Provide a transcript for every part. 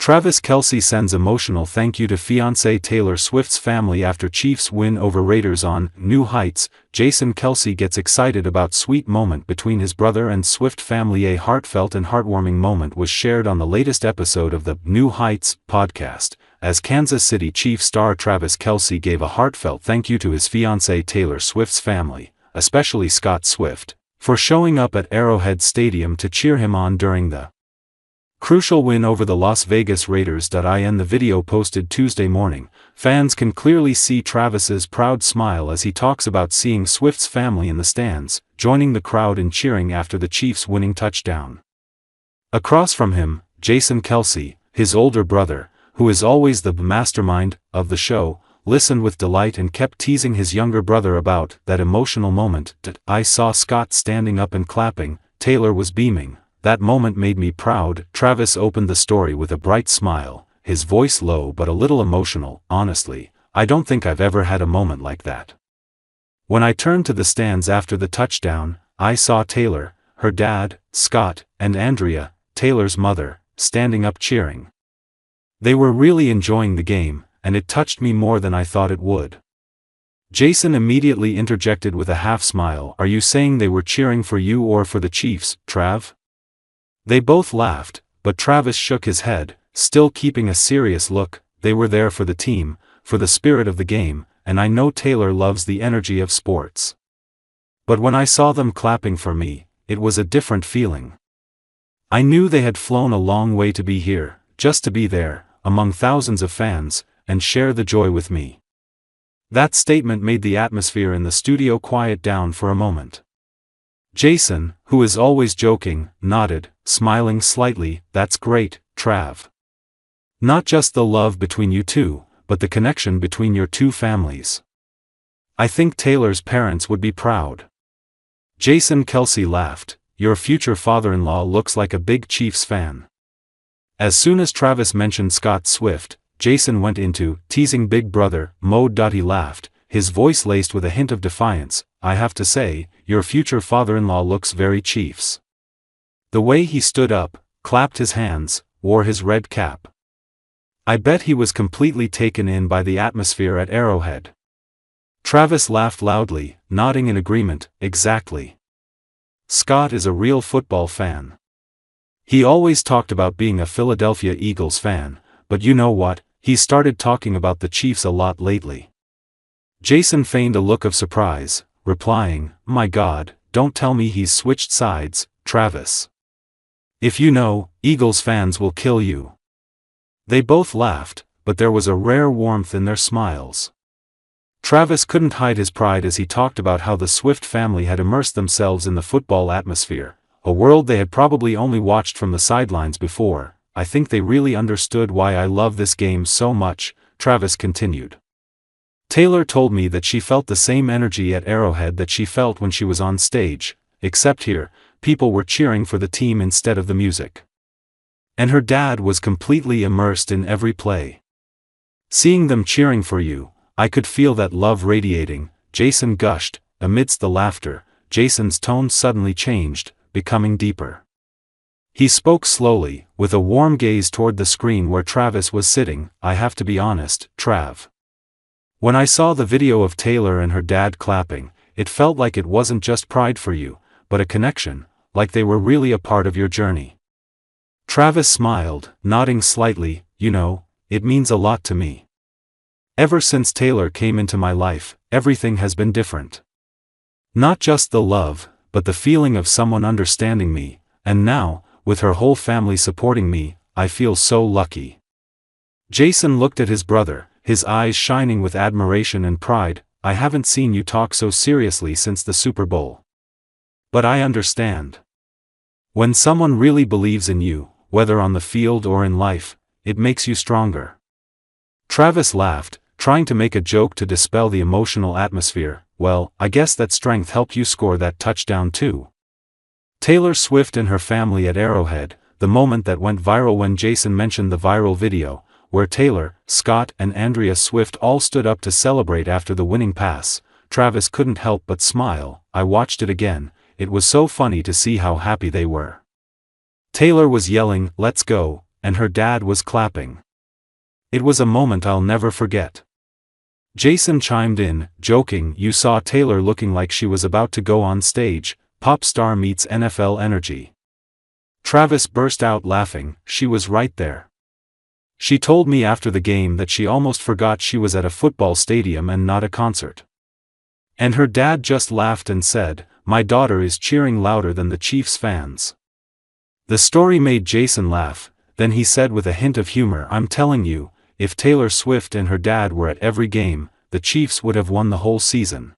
Travis Kelce sends emotional thank you to fiancé Taylor Swift's family after Chiefs win over Raiders on New Heights. Jason Kelce gets excited about sweet moment between his brother and Swift family. A heartfelt and heartwarming moment was shared on the latest episode of the New Heights podcast, as Kansas City Chiefs star Travis Kelce gave a heartfelt thank you to his fiancée Taylor Swift's family, especially Scott Swift, for showing up at Arrowhead Stadium to cheer him on during the crucial win over the Las Vegas Raiders. In the video posted Tuesday morning, fans can clearly see Travis's proud smile as he talks about seeing Swift's family in the stands, joining the crowd in cheering after the Chiefs' winning touchdown. Across from him, Jason Kelce, his older brother, who is always the mastermind of the show, listened with delight and kept teasing his younger brother about that emotional moment. "I saw Scott standing up and clapping, Taylor was beaming. That moment made me proud." Travis opened the story with a bright smile, his voice low but a little emotional. "Honestly, I don't think I've ever had a moment like that. When I turned to the stands after the touchdown, I saw Taylor, her dad, Scott, and Andrea, Taylor's mother, standing up cheering. They were really enjoying the game, and it touched me more than I thought it would." Jason immediately interjected with a half smile. "Are you saying they were cheering for you or for the Chiefs, Trav?" They both laughed, but Travis shook his head, still keeping a serious look. "They were there for the team, for the spirit of the game, and I know Taylor loves the energy of sports. But when I saw them clapping for me, it was a different feeling. I knew they had flown a long way to be here, just to be there, among thousands of fans, and share the joy with me." That statement made the atmosphere in the studio quiet down for a moment. Jason, who is always joking, nodded, smiling slightly. "That's great, Trav. Not just the love between you two, but the connection between your two families. I think Taylor's parents would be proud." Jason Kelce laughed. "Your future father-in-law looks like a big Chiefs fan." As soon as Travis mentioned Scott Swift, Jason went into teasing big brother mode. He laughed, his voice laced with a hint of defiance. "I have to say, your future father-in-law looks very Chiefs." The way he stood up, clapped his hands, wore his red cap. I bet he was completely taken in by the atmosphere at Arrowhead. Travis laughed loudly, nodding in agreement. "Exactly. Scott is a real football fan. He always talked about being a Philadelphia Eagles fan, but you know what, he's started talking about the Chiefs a lot lately." Jason feigned a look of surprise, replying, "My God, don't tell me he's switched sides, Travis. If you know, Eagles fans will kill you." They both laughed, but there was a rare warmth in their smiles. Travis couldn't hide his pride as he talked about how the Swift family had immersed themselves in the football atmosphere, a world they had probably only watched from the sidelines before. "I think they really understood why I love this game so much," Travis continued. "Taylor told me that she felt the same energy at Arrowhead that she felt when she was on stage, except here, people were cheering for the team instead of the music. And her dad was completely immersed in every play. Seeing them cheering for you, I could feel that love radiating," Jason gushed. Amidst the laughter, Jason's tone suddenly changed, becoming deeper. He spoke slowly, with a warm gaze toward the screen where Travis was sitting. "I have to be honest, Trav. When I saw the video of Taylor and her dad clapping, it felt like it wasn't just pride for you, but a connection, like they were really a part of your journey." Travis smiled, nodding slightly. "You know, it means a lot to me. Ever since Taylor came into my life, everything has been different. Not just the love, but the feeling of someone understanding me, and now, with her whole family supporting me, I feel so lucky." Jason looked at his brother, his eyes shining with admiration and pride. "I haven't seen you talk so seriously since the Super Bowl. But I understand. When someone really believes in you, whether on the field or in life, it makes you stronger." Travis laughed, trying to make a joke to dispel the emotional atmosphere. "Well, I guess that strength helped you score that touchdown too." Taylor Swift and her family at Arrowhead, the moment that went viral when Jason mentioned the viral video, where Taylor, Scott and Andrea Swift all stood up to celebrate after the winning pass. Travis couldn't help but smile. "I watched it again, it was so funny to see how happy they were. Taylor was yelling, 'Let's go,' and her dad was clapping. It was a moment I'll never forget. Jason chimed in, joking, "You saw Taylor looking like she was about to go on stage, pop star meets NFL energy." Travis burst out laughing, "She was right there. She told me after the game that she almost forgot she was at a football stadium and not a concert." And her dad just laughed and said, "My daughter is cheering louder than the Chiefs fans." The story made Jason laugh, then he said with a hint of humor, "I'm telling you, if Taylor Swift and her dad were at every game, the Chiefs would have won the whole season.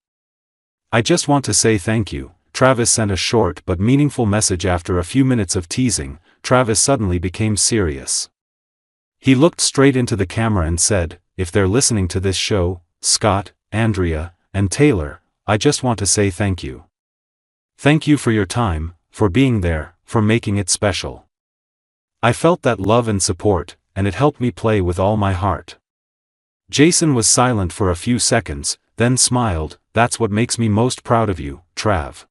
I just want to say thank you." Travis sent a short but meaningful message after a few minutes of teasing. Travis suddenly became serious. He looked straight into the camera and said, "If they're listening to this show, Scott, Andrea, and Taylor, I just want to say thank you. Thank you for your time, for being there, for making it special. I felt that love and support, and it helped me play with all my heart." Jason was silent for a few seconds, then smiled, "That's what makes me most proud of you, Trav.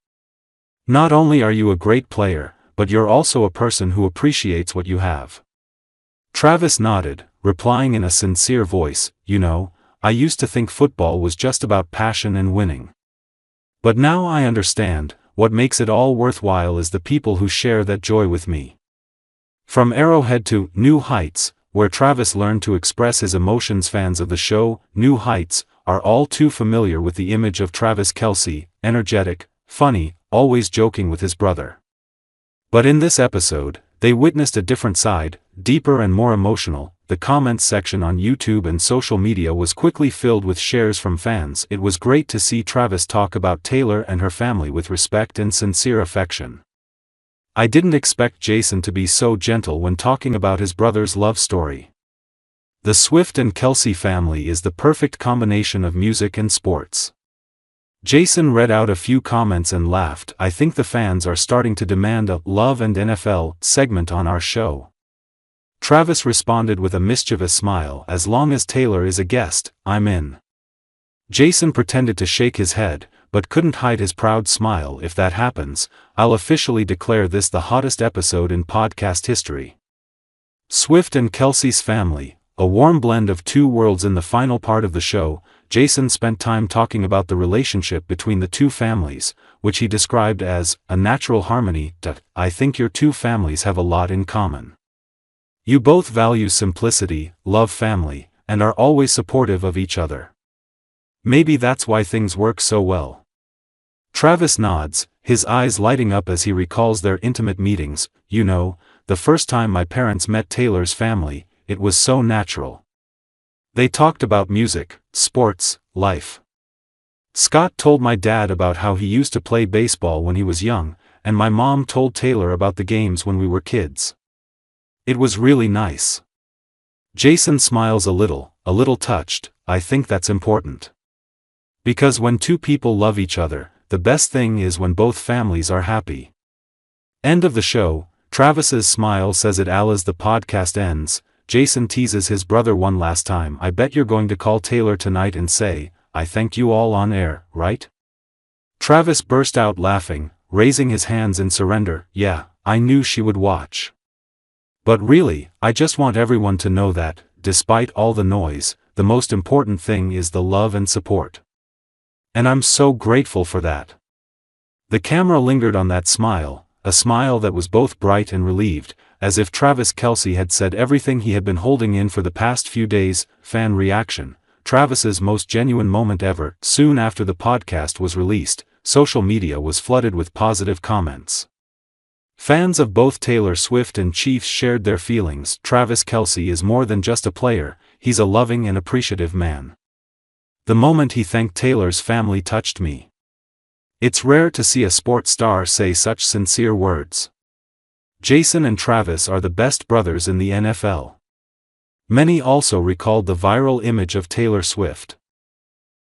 Not only are you a great player, but you're also a person who appreciates what you have." Travis nodded, replying in a sincere voice, "You know, I used to think football was just about passion and winning. But now I understand, what makes it all worthwhile is the people who share that joy with me." From Arrowhead to New Heights, where Travis learned to express his emotions, fans of the show, New Heights, are all too familiar with the image of Travis Kelce, energetic, funny, always joking with his brother. But in this episode, they witnessed a different side, deeper and more emotional. The comments section on YouTube and social media was quickly filled with shares from fans. It was great to see Travis talk about Taylor and her family with respect and sincere affection. "I didn't expect Jason to be so gentle when talking about his brother's love story. The Swift and Kelce family is the perfect combination of music and sports." Jason read out a few comments and laughed, "I think the fans are starting to demand a Love and NFL segment on our show." Travis responded with a mischievous smile, "As long as Taylor is a guest, I'm in." Jason pretended to shake his head, but couldn't hide his proud smile. "If that happens, I'll officially declare this the hottest episode in podcast history." Swift and Kelce's family, a warm blend of two worlds. In the final part of the show, Jason spent time talking about the relationship between the two families, which he described as a natural harmony. "I think your two families have a lot in common. You both value simplicity, love family, and are always supportive of each other. Maybe that's why things work so well." Travis nods, his eyes lighting up as he recalls their intimate meetings. "You know, the first time my parents met Taylor's family, it was so natural. They talked about music, sports, life. Scott told my dad about how he used to play baseball when he was young, and my mom told Taylor about the games when we were kids. It was really nice." Jason smiles a little touched. "I think that's important. Because when two people love each other, the best thing is when both families are happy." End of the show. Travis's smile says it all. As the podcast ends, Jason teases his brother one last time. "I bet you're going to call Taylor tonight and say, 'I thanked you all on air,' right?" Travis burst out laughing, raising his hands in surrender. "Yeah, I knew she would watch. But really, I just want everyone to know that, despite all the noise, the most important thing is the love and support. And I'm so grateful for that." The camera lingered on that smile, a smile that was both bright and relieved, as if Travis Kelce had said everything he had been holding in for the past few days. Fan reaction: Travis's most genuine moment ever. Soon after the podcast was released, social media was flooded with positive comments. Fans of both Taylor Swift and Chiefs shared their feelings. "Travis Kelce is more than just a player, he's a loving and appreciative man. The moment he thanked Taylor's family touched me. It's rare to see a sports star say such sincere words. Jason and Travis are the best brothers in the NFL." Many also recalled the viral image of Taylor Swift